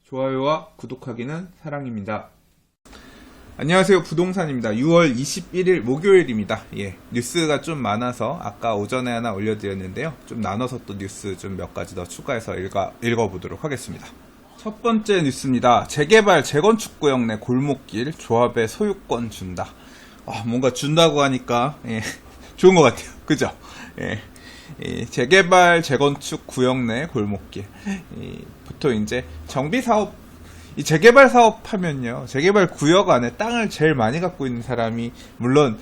좋아요와 구독하기는 사랑입니다. 안녕하세요, 부동산입니다. 6월 21일 목요일입니다. 뉴스가 좀 많아서 아까 오전에 하나 올려드렸는데요. 좀 나눠서 또 뉴스 좀 몇 가지 더 추가해서 읽어보도록 하겠습니다. 첫 번째 뉴스입니다. 재개발 재건축 구역 내 골목길 조합에 소유권 준다. 뭔가 준다고 하니까 좋은 것 같아요. 그죠? 재개발 재건축 구역 내 골목길, 보통 이제 정비사업, 이 재개발 사업 하면요, 재개발 구역 안에 땅을 제일 많이 갖고 있는 사람이, 물론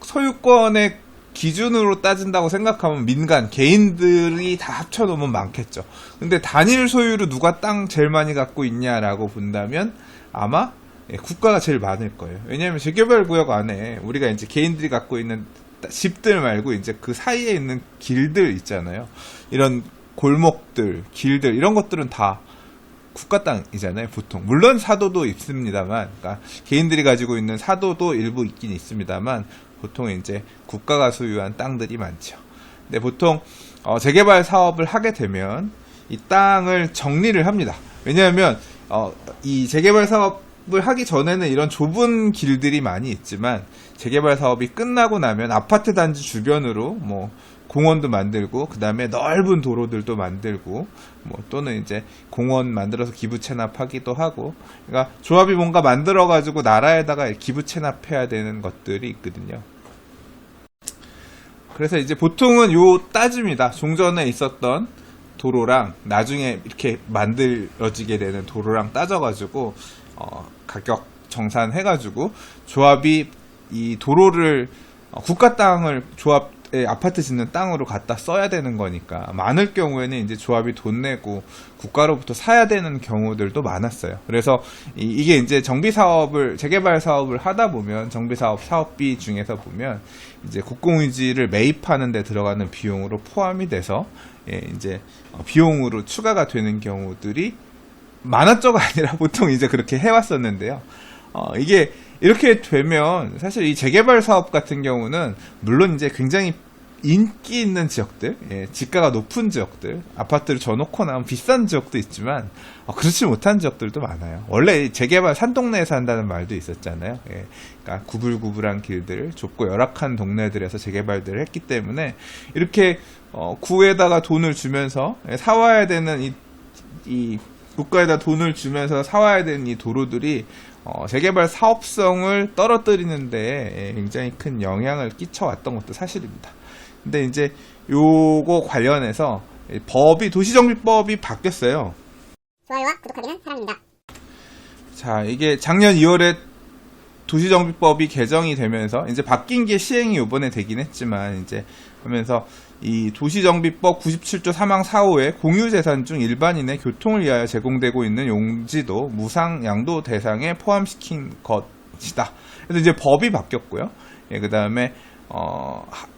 소유권의 기준으로 따진다고 생각하면 민간 개인들이 다 합쳐놓으면 많겠죠. 근데 단일 소유로 누가 땅 제일 많이 갖고 있냐라고 본다면 아마 국가가 제일 많을 거예요. 왜냐하면 재개발 구역 안에 우리가 이제 개인들이 갖고 있는 집들 말고 이제 그 사이에 있는 길들 있잖아요. 이런 골목들, 길들, 이런 것들은 다 국가 땅이잖아요, 보통. 물론 사도도 있습니다만, 그러니까 개인들이 가지고 있는 사도도 일부 있긴 있습니다만, 보통 이제 국가가 소유한 땅들이 많죠. 근데 보통 재개발 사업을 하게 되면 이 땅을 정리를 합니다. 왜냐하면 이 재개발 사업을 하기 전에는 이런 좁은 길들이 많이 있지만, 재개발 사업이 끝나고 나면 아파트 단지 주변으로 뭐 공원도 만들고, 그 다음에 넓은 도로들도 만들고, 또는 이제 공원 만들어서 기부 체납하기도 하고, 그러니까 조합이 뭔가 만들어가지고 나라에다가 기부 체납해야 되는 것들이 있거든요. 그래서 이제 보통은 요 따집니다. 종전에 있었던 도로랑 나중에 이렇게 만들어지게 되는 도로랑 따져가지고 가격 정산해가지고 조합이 이 도로를 국가 땅을 조합에 아파트 짓는 땅으로 갖다 써야 되는 거니까, 많을 경우에는 이제 조합이 돈 내고 국가로부터 사야 되는 경우들도 많았어요. 그래서 이게 이제 정비 사업을, 재개발 사업을 하다 보면 정비 사업 사업비 중에서 보면 이제 국공유지를 매입하는 데 들어가는 비용으로 포함이 돼서 이제 비용으로 추가가 되는 경우들이 많았죠가 아니라 보통 이제 그렇게 해왔었는데요. 이게 이렇게 되면 사실 이 재개발 사업 같은 경우는 물론 이제 굉장히 인기 있는 지역들, 지가가 높은 지역들, 아파트를 져놓고 나면 비싼 지역도 있지만 그렇지 못한 지역들도 많아요. 원래 재개발 산동네에서 한다는 말도 있었잖아요. 그러니까 구불구불한 길들, 좁고 열악한 동네들에서 재개발들을 했기 때문에 이렇게 구에다가 돈을 주면서 사와야 되는 이 국가에다 돈을 주면서 사와야 되는 이 도로들이 재개발 사업성을 떨어뜨리는데 굉장히 큰 영향을 끼쳐왔던 것도 사실입니다. 근데 이제 요거 관련해서 도시정비법이 바뀌었어요. 좋아요와 구독하기는 사랑입니다. 자, 이게 작년 2월에 도시정비법이 개정이 되면서 이제 바뀐 게 시행이 요번에 되긴 했지만, 이제 하면서 이 도시정비법 97조 3항 4호에 공유재산 중 일반인의 교통을 위하여 제공되고 있는 용지도 무상 양도 대상에 포함시킨 것이다. 그래서 이제 법이 바뀌었고요. 그 다음에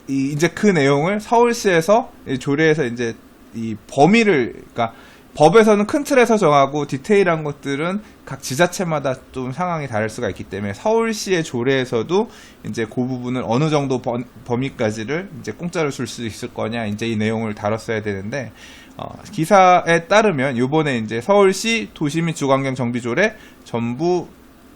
이제 그 내용을 서울시에서 조례에서 이제 이 범위를, 그러니까 법에서는 큰 틀에서 정하고 디테일한 것들은 각 지자체마다 좀 상황이 다를 수가 있기 때문에 서울시의 조례에서도 이제 그 부분을 어느 정도 범위까지를 이제 공짜로 줄 수 있을 거냐, 이제 이 내용을 다뤘어야 되는데, 기사에 따르면 요번에 이제 서울시 도시 및 주거환경 정비조례 전부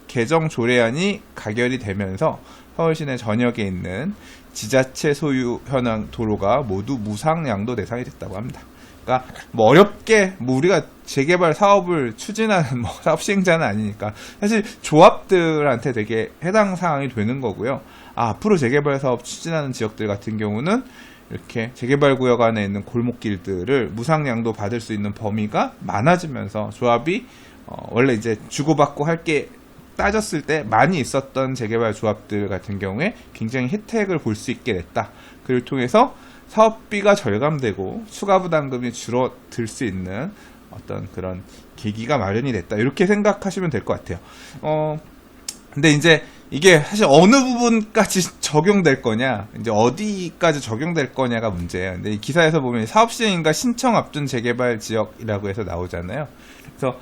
개정 조례안이 가결이 되면서 서울시 내 전역에 있는 지자체 소유 현황 도로가 모두 무상 양도 대상이 됐다고 합니다. 그러니까 어렵게 우리가 재개발 사업을 추진하는 사업 시행자는 아니니까 사실 조합들한테 되게 해당 사항이 되는 거고요. 앞으로 재개발 사업 추진하는 지역들 같은 경우는 이렇게 재개발 구역 안에 있는 골목길들을 무상 양도 받을 수 있는 범위가 많아지면서 조합이 원래 이제 주고받고 할 게 따졌을 때 많이 있었던 재개발 조합들 같은 경우에 굉장히 혜택을 볼 수 있게 됐다. 그를 통해서 사업비가 절감되고 추가 부담금이 줄어들 수 있는 어떤 그런 계기가 마련이 됐다. 이렇게 생각하시면 될 것 같아요. 근데 이제 이게 사실 어느 부분까지 적용될 거냐, 이제 어디까지 적용될 거냐가 문제예요. 근데 이 기사에서 보면 사업 시행인가 신청 앞둔 재개발 지역이라고 해서 나오잖아요. 그래서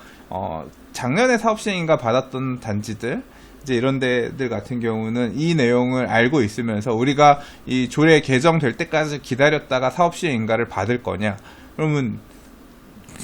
작년에 사업 시행인가 받았던 단지들, 이제 이런 데들 같은 경우는 이 내용을 알고 있으면서 우리가 이 조례 개정될 때까지 기다렸다가 사업 시행인가를 받을 거냐, 그러면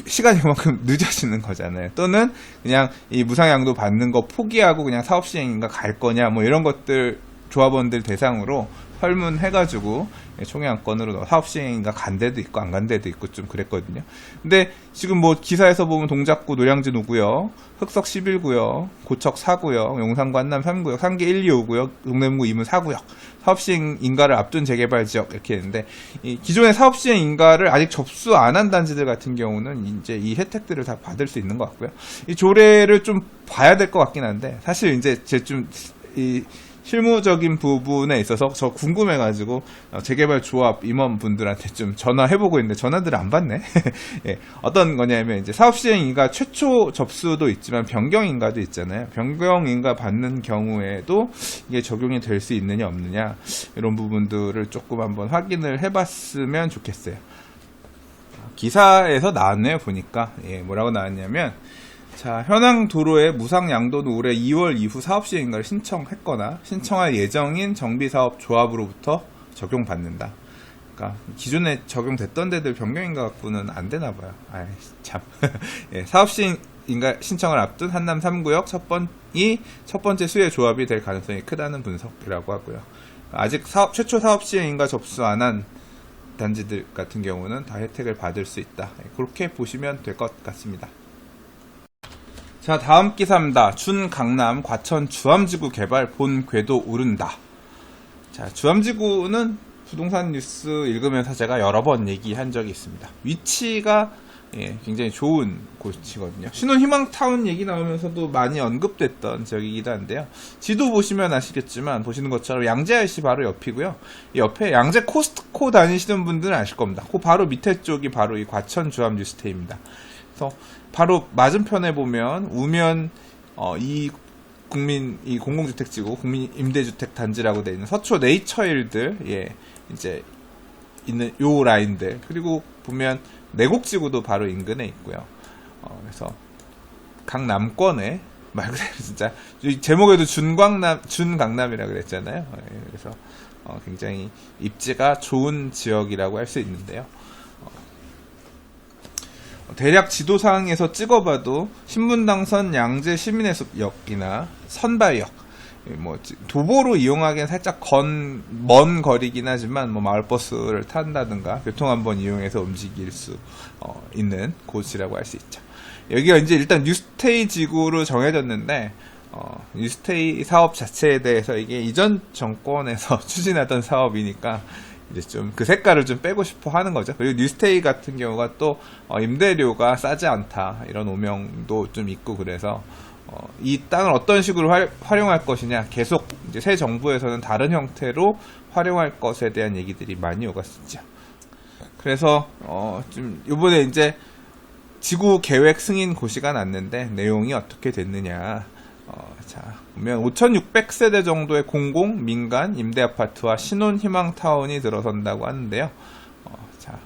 시간이 그만큼 늦어지는 거잖아요. 또는 그냥 이 무상양도 받는 거 포기하고 그냥 사업 시행인가 갈 거냐 뭐 이런 것들 조합원들 대상으로 설문해가지고 총회안건으로 사업 시행인가 간 데도 있고 안 간 데도 있고 좀 그랬거든요. 근데 지금 뭐 기사에서 보면 동작구 노량진 5구역, 흑석 11구역, 고척 4구역, 용산구 한남 3구역, 상계 1, 2, 5구역, 동대문구 이문 4구역 사업 시행 인가를 앞둔 재개발 지역 이렇게 했는데 이 기존의 사업 시행 인가를 아직 접수 안 한 단지들 같은 경우는 이제 이 혜택들을 다 받을 수 있는 것 같고요. 이 조례를 좀 봐야 될 것 같긴 한데 사실 이제 제 좀 이 실무적인 부분에 있어서 저 궁금해가지고 재개발 조합 임원분들한테 좀 전화해보고 있는데 전화들을 안 받네. 예, 어떤 거냐면 이제 사업시행인가 최초 접수도 있지만 변경인가도 있잖아요. 변경인가 받는 경우에도 이게 적용이 될 수 있느냐 없느냐 이런 부분들을 조금 한번 확인을 해봤으면 좋겠어요. 기사에서 나왔네요. 보니까 뭐라고 나왔냐면 자, 현황 도로의 무상 양도는 올해 2월 이후 사업 시행인가를 신청했거나 신청할 예정인 정비사업 조합으로부터 적용받는다. 그러니까 기존에 적용됐던 데들 변경인가 갖고는 안 되나 봐요. 아이 참. 예, 사업 시행인가 신청을 앞둔 한남 3구역 첫 번째 수혜 조합이 될 가능성이 크다는 분석이라고 하고요. 아직 최초 사업 시행인가 접수 안 한 단지들 같은 경우는 다 혜택을 받을 수 있다. 그렇게 보시면 될 것 같습니다. 자, 다음 기사입니다. 준강남 과천 주암지구 개발 본 궤도 오른다. 자, 주암지구는 부동산 뉴스 읽으면서 제가 여러 번 얘기한 적이 있습니다. 위치가 굉장히 좋은 곳이거든요. 신혼희망타운 얘기 나오면서도 많이 언급됐던 지역이기도 한데요. 지도 보시면 아시겠지만 보시는 것처럼 양재IC 바로 옆이고요. 이 옆에 양재 코스트코 다니시는 분들은 아실 겁니다. 그 바로 밑에 쪽이 바로 이 과천 주암 뉴스테이입니다. 그래서 바로 맞은편에 보면 우면 이 공공주택지구 국민 임대주택 단지라고 되어 있는 서초 네이처힐드 이제 있는 요 라인들 그리고 보면 내곡지구도 바로 인근에 있고요. 그래서 강남권에 말 그대로 진짜 제목에도 준강남이라 그랬잖아요. 그래서 굉장히 입지가 좋은 지역이라고 할 수 있는데요. 대략 지도상에서 찍어봐도 신분당선 양재 시민해수역이나 선발역, 뭐 도보로 이용하기엔 살짝 먼 거리긴 하지만 뭐 마을버스를 탄다든가 교통 한번 이용해서 움직일 수 있는 곳이라고 할 수 있죠. 여기가 이제 일단 뉴스테이 지구로 정해졌는데 뉴스테이 사업 자체에 대해서 이게 이전 정권에서 추진하던 사업이니까 이제 좀 그 색깔을 좀 빼고 싶어 하는 거죠. 그리고 뉴스테이 같은 경우가 또 임대료가 싸지 않다 이런 오명도 좀 있고 그래서 이 땅을 어떤 식으로 활용할 것이냐 계속 이제 새 정부에서는 다른 형태로 활용할 것에 대한 얘기들이 많이 오갔었죠. 그래서 좀 이번에 이제 지구 계획 승인 고시가 났는데 내용이 어떻게 됐느냐. 자, 보면 5,600세대 정도의 공공, 민간, 임대아파트와 신혼희망타운이 들어선다고 하는데요. 자,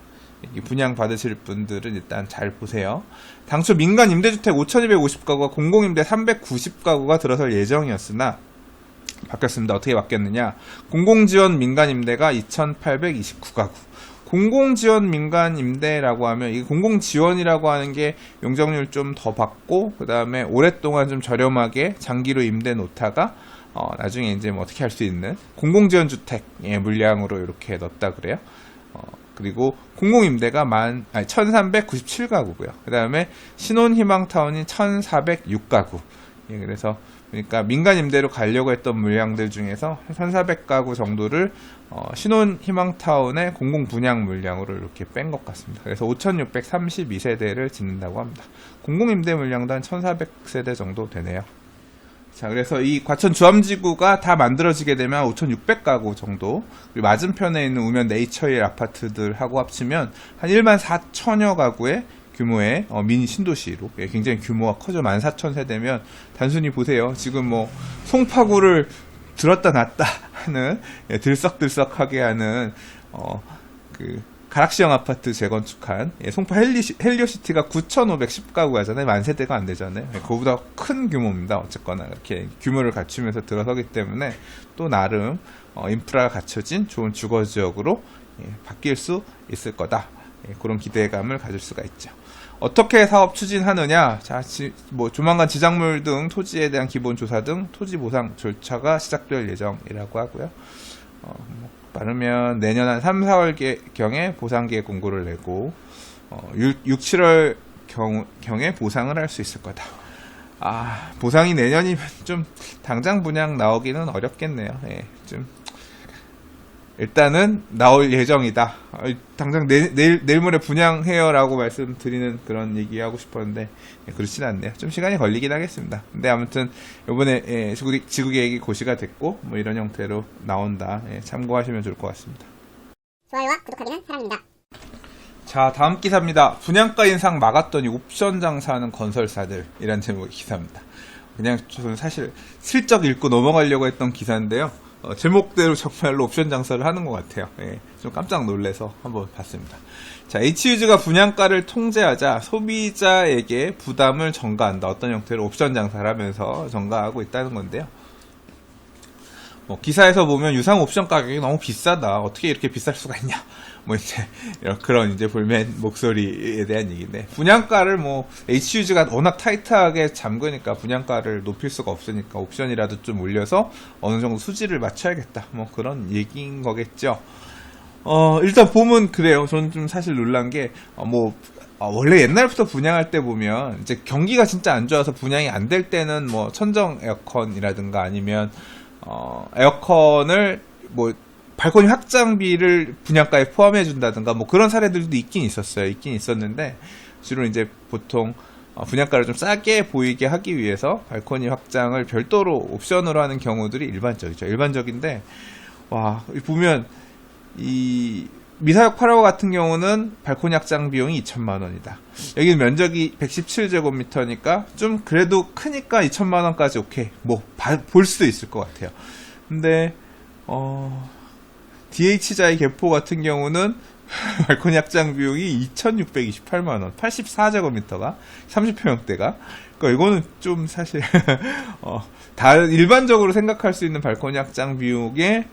분양 받으실 분들은 일단 잘 보세요. 당초 민간 임대주택 5,250가구와 공공임대 390가구가 들어설 예정이었으나 바뀌었습니다. 어떻게 바뀌었느냐. 공공지원 민간임대가 2,829가구. 공공지원 민간임대라고 하면 이 공공지원이라고 하는 게 용적률 좀 더 받고 그 다음에 오랫동안 좀 저렴하게 장기로 임대 놓다가 나중에 이제 뭐 어떻게 할 수 있는 공공지원 주택의 물량으로 이렇게 넣었다 그래요. 그리고 공공임대가 1,397가구고요. 그 다음에 신혼희망타운이 1,406가구. 그래서 그러니까 민간 임대로 가려고 했던 물량들 중에서 1,400가구 정도를 신혼희망타운의 공공 분양 물량으로 이렇게 뺀 것 같습니다. 그래서 5,632세대를 짓는다고 합니다. 공공 임대 물량도 한 1,400세대 정도 되네요. 자, 그래서 이 과천 주암지구가 다 만들어지게 되면 5,600가구 정도, 그리고 맞은편에 있는 우면 네이처힐 아파트들하고 합치면 한 14,000여 가구의 규모의 미니 신도시로 굉장히 규모가 커져 14,000세대면 단순히 보세요. 지금 뭐 송파구를 들었다 놨다 하는 들썩들썩하게 하는 그 가락시형 아파트 재건축한 송파 헬리오시티가 9,510가구 하잖아요. 10,000세대가 안 되잖아요. 그거보다 큰 규모입니다. 어쨌거나 이렇게 규모를 갖추면서 들어서기 때문에 또 나름 인프라가 갖춰진 좋은 주거지역으로 바뀔 수 있을 거다. 그런 기대감을 가질 수가 있죠. 어떻게 사업 추진하느냐? 자, 뭐 조만간 지작물 등 토지에 대한 기본 조사 등 토지 보상 절차가 시작될 예정이라고 하고요. 빠르면 내년 한 3, 4월 경에 보상 계획 공고를 내고 6, 7월 경에 보상을 할 수 있을 거다. 보상이 내년이면 좀 당장 분양 나오기는 어렵겠네요. 예, 좀 일단은 나올 예정이다. 당장 내일 모레 분양해요라고 말씀드리는 그런 얘기하고 싶었는데 그렇진 않네요. 좀 시간이 걸리긴 하겠습니다. 근데 아무튼 이번에 지구 계획이 고시가 됐고 뭐 이런 형태로 나온다. 참고하시면 좋을 것 같습니다. 좋아요와 구독하기는 사랑입니다. 자, 다음 기사입니다. 분양가 인상 막았더니 옵션 장사하는 건설사들이란 제목의 기사입니다. 그냥 저는 사실 슬쩍 읽고 넘어가려고 했던 기사인데요. 제목대로 정말로 옵션 장사를 하는 것 같아요. 좀 깜짝 놀라서 한번 봤습니다. 자, HUG가 분양가를 통제하자 소비자에게 부담을 전가한다. 어떤 형태로 옵션 장사를 하면서 전가하고 있다는 건데요. 기사에서 보면 유상 옵션 가격이 너무 비싸다. 어떻게 이렇게 비쌀 수가 있냐. 이제 그런 이제 볼멘 목소리에 대한 얘기인데, 분양가를 HUG가 워낙 타이트하게 잠그니까 분양가를 높일 수가 없으니까 옵션이라도 좀 올려서 어느 정도 수지를 맞춰야겠다. 그런 얘기인 거겠죠. 일단 보면 그래요. 저는 좀 사실 놀란 게 원래 옛날부터 분양할 때 보면 이제 경기가 진짜 안 좋아서 분양이 안 될 때는 천정 에어컨이라든가 아니면 에어컨을 발코니 확장비를 분양가에 포함해 준다든가 그런 사례들도 있긴 있었는데 주로 이제 보통 분양가를 좀 싸게 보이게 하기 위해서 발코니 확장을 별도로 옵션으로 하는 경우들이 일반적인데, 보면 이 미사역 8호 같은 경우는 발코니 확장 비용이 2천만 원이다. 여기는 면적이 117제곱미터니까 좀 그래도 크니까 2천만 원까지 오케이. 볼 수도 있을 것 같아요. 근데 DH자의 개포 같은 경우는 발코니 확장 비용이 2,628만원, 84제곱미터가, 30평형대가. 그러니까 이거는 좀 사실, 일반적으로 생각할 수 있는 발코니 확장 비용에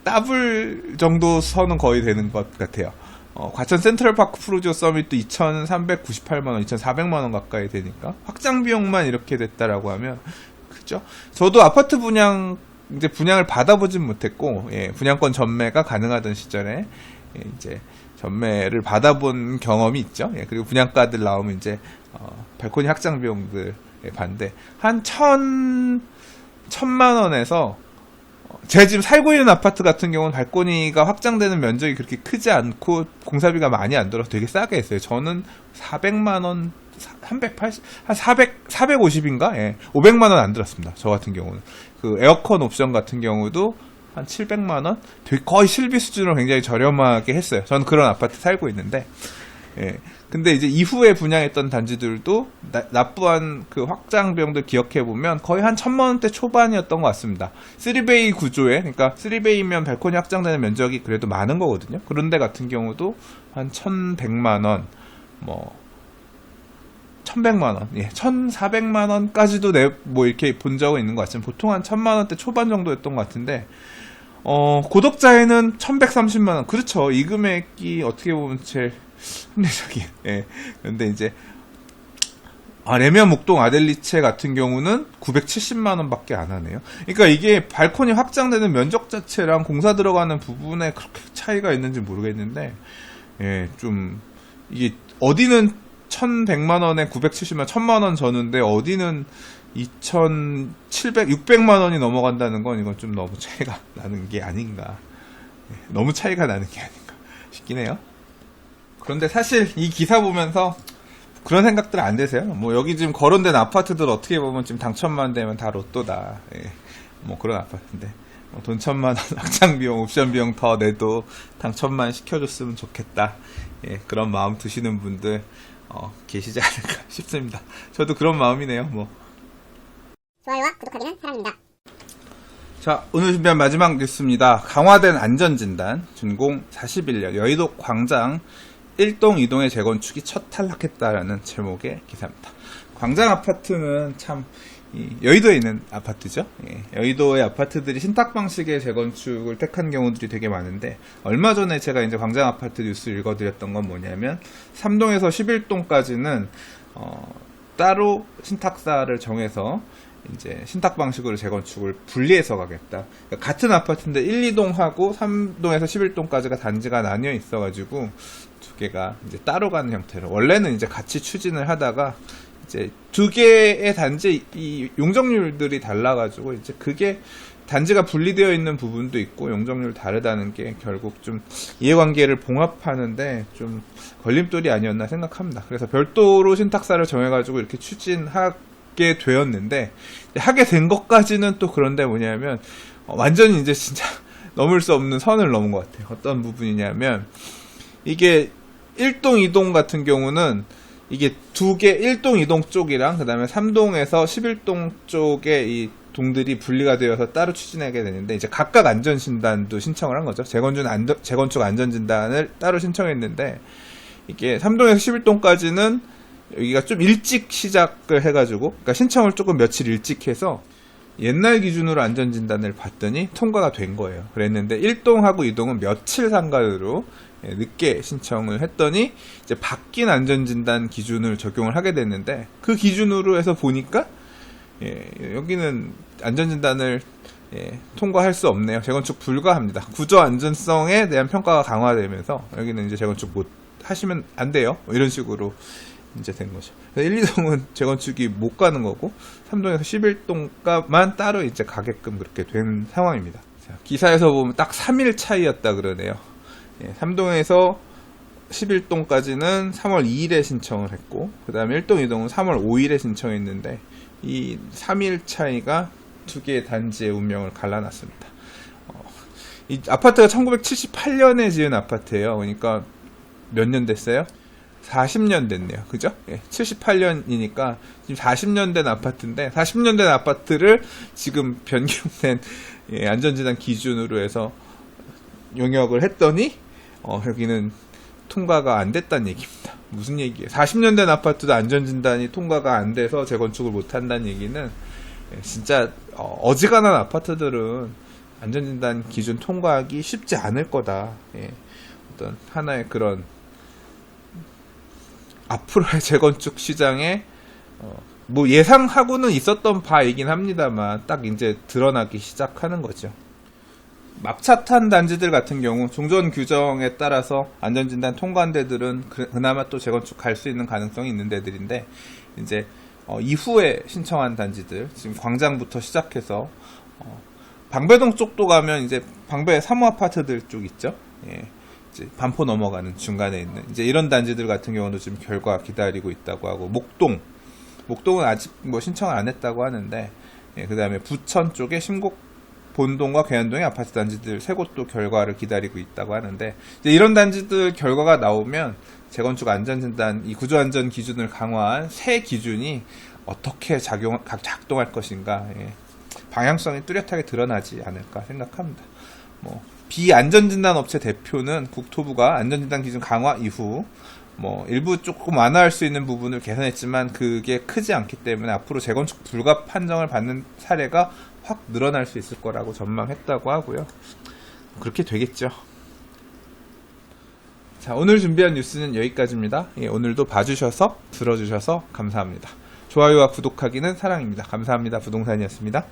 더블 정도 선은 거의 되는 것 같아요. 과천 센트럴파크 프루지오 서밋도 2,398만원, 2,400만원 가까이 되니까, 확장 비용만 이렇게 됐다라고 하면, 그죠? 저도 아파트 분양을 받아보진 못했고, 분양권 전매가 가능하던 시절에, 이제, 전매를 받아본 경험이 있죠. 그리고 분양가들 나오면 이제, 발코니 확장 비용들 봤는데, 한 1,000만원에서, 제가 지금 살고 있는 아파트 같은 경우는 발코니가 확장되는 면적이 그렇게 크지 않고, 공사비가 많이 안 들어서 되게 싸게 했어요. 저는 400만원, 450인가? 500만원 안 들었습니다. 저 같은 경우는. 그 에어컨 옵션 같은 경우도 한 700만원? 되게 거의 실비 수준으로 굉장히 저렴하게 했어요. 저는 그런 아파트 살고 있는데. 근데 이제 이후에 분양했던 단지들도 납부한 그 확장 비용들 기억해보면 거의 한 1,000만원대 초반이었던 것 같습니다. 3베이 구조에, 그러니까 3베이면 발코니 확장되는 면적이 그래도 많은 거거든요. 그런데 같은 경우도 한 1,100만원, 1,100만원, 1,400만원까지도 이렇게 본 적은 있는 것 같지만 보통 한 1,000만원대 초반 정도였던 것 같은데, 고덕자에는 1,130만원. 그렇죠. 이 금액이 어떻게 보면 제일 합리적인. 그런데 이제, 레미안 목동 아델리체 같은 경우는 970만원 밖에 안 하네요. 그러니까 이게 발코니 확장되는 면적 자체랑 공사 들어가는 부분에 그렇게 차이가 있는지 모르겠는데, 좀, 이게, 어디는 1,100만원에 970만, 1,000만원 저는데, 어디는 2,700, 600만원이 넘어간다는 건 이건 좀 너무 차이가 나는 게 아닌가. 너무 차이가 나는 게 아닌가 싶긴 해요. 그런데 사실 이 기사 보면서 그런 생각들 안 되세요? 여기 지금 거론된 아파트들 어떻게 보면 지금 당첨만 되면 다 로또다. 그런 아파트인데. 돈 1,000만원 확장 비용, 옵션 비용 더 내도 당첨만 시켜줬으면 좋겠다. 그런 마음 드시는 분들, 계시지 않을까 싶습니다. 저도 그런 마음이네요, 좋아요와 구독하기는 사랑입니다. 자, 오늘 준비한 마지막 뉴스입니다. 강화된 안전진단, 준공 41년, 여의도 광장 1동, 2동의 재건축이 첫 탈락했다라는 제목의 기사입니다. 광장 아파트는 참 여의도에 있는 아파트죠. 여의도의 아파트들이 신탁 방식의 재건축을 택한 경우들이 되게 많은데, 얼마 전에 제가 이제 광장 아파트 뉴스 읽어드렸던 건 뭐냐면 3동에서 11동까지는 따로 신탁사를 정해서 이제 신탁 방식으로 재건축을 분리해서 가겠다. 그러니까 같은 아파트인데 1, 2동하고 3동에서 11동까지가 단지가 나뉘어 있어가지고 두 개가 이제 따로 가는 형태로, 원래는 이제 같이 추진을 하다가 이제 두 개의 단지 이 용적률들이 달라가지고 이제 그게 단지가 분리되어 있는 부분도 있고 용적률 다르다는 게 결국 좀 이해관계를 봉합하는데 좀 걸림돌이 아니었나 생각합니다. 그래서 별도로 신탁사를 정해가지고 이렇게 추진하게 되었는데, 하게 된 것까지는 또 그런데 뭐냐면 완전히 이제 진짜 넘을 수 없는 선을 넘은 것 같아요. 어떤 부분이냐면, 이게 1동, 2동 같은 경우는 이게 두 개, 1동, 2동 쪽이랑 그 다음에 3동에서 11동 쪽의 이 동들이 분리가 되어서 따로 추진하게 되는데, 이제 각각 안전진단도 신청을 한 거죠. 재건축 안전진단을 따로 신청했는데, 이게 3동에서 11동까지는 여기가 좀 일찍 시작을 해가지고, 그러니까 신청을 조금 며칠 일찍 해서 옛날 기준으로 안전진단을 봤더니 통과가 된 거예요. 그랬는데 1동하고 2동은 며칠 상관으로 늦게 신청을 했더니 이제 바뀐 안전진단 기준을 적용을 하게 됐는데, 그 기준으로 해서 보니까 여기는 안전진단을 통과할 수 없네요. 재건축 불가합니다. 구조 안전성에 대한 평가가 강화되면서 여기는 이제 재건축 못 하시면 안 돼요. 이런 식으로 이제 된 거죠. 1, 2동은 재건축이 못 가는 거고 3동에서 11동만 따로 이제 가게끔 그렇게 된 상황입니다. 자, 기사에서 보면 딱 3일 차이였다 그러네요. 3동에서 11동까지는 3월 2일에 신청을 했고, 그 다음에 1동, 2동은 3월 5일에 신청했는데, 이 3일 차이가 두 개의 단지의 운명을 갈라놨습니다. 이 아파트가 1978년에 지은 아파트예요. 그러니까 몇 년 됐어요? 40년 됐네요. 그죠? 78년이니까 지금 40년 된 아파트인데, 40년 된 아파트를 지금 변경된 안전진단 기준으로 해서 용역을 했더니 여기는 통과가 안 됐다는 얘기입니다. 무슨 얘기예요? 40년 된 아파트도 안전진단이 통과가 안 돼서 재건축을 못 한다는 얘기는 진짜 어지간한 아파트들은 안전진단 기준 통과하기 쉽지 않을 거다. 어떤 하나의 그런 앞으로의 재건축 시장에 뭐 예상하고는 있었던 바이긴 합니다만 딱 이제 드러나기 시작하는 거죠. 막차탄 단지들 같은 경우 종전 규정에 따라서 안전진단 통과한 데들은 그나마 또 재건축 갈 수 있는 가능성이 있는 데들인데, 이제 이후에 신청한 단지들, 지금 광장부터 시작해서 방배동 쪽도 가면 이제 방배 사무아파트들 쪽 있죠. 이제 반포 넘어가는 중간에 있는 이제 이런 단지들 같은 경우도 지금 결과 기다리고 있다고 하고, 목동은 아직 뭐 신청을 안 했다고 하는데, 그 다음에 부천 쪽에 본동과 계안동의 아파트 단지들 세 곳도 결과를 기다리고 있다고 하는데, 이제 이런 단지들 결과가 나오면 재건축 안전진단 이 구조안전 기준을 강화한 새 기준이 어떻게 작동할 것인가, 방향성이 뚜렷하게 드러나지 않을까 생각합니다. 뭐 비안전진단 업체 대표는 국토부가 안전진단 기준 강화 이후 일부 조금 완화할 수 있는 부분을 개선했지만 그게 크지 않기 때문에 앞으로 재건축 불가 판정을 받는 사례가 확 늘어날 수 있을 거라고 전망했다고 하고요. 그렇게 되겠죠. 자, 오늘 준비한 뉴스는 여기까지입니다. 오늘도 봐주셔서 들어주셔서 감사합니다. 좋아요와 구독하기는 사랑입니다. 감사합니다. 부동산이었습니다.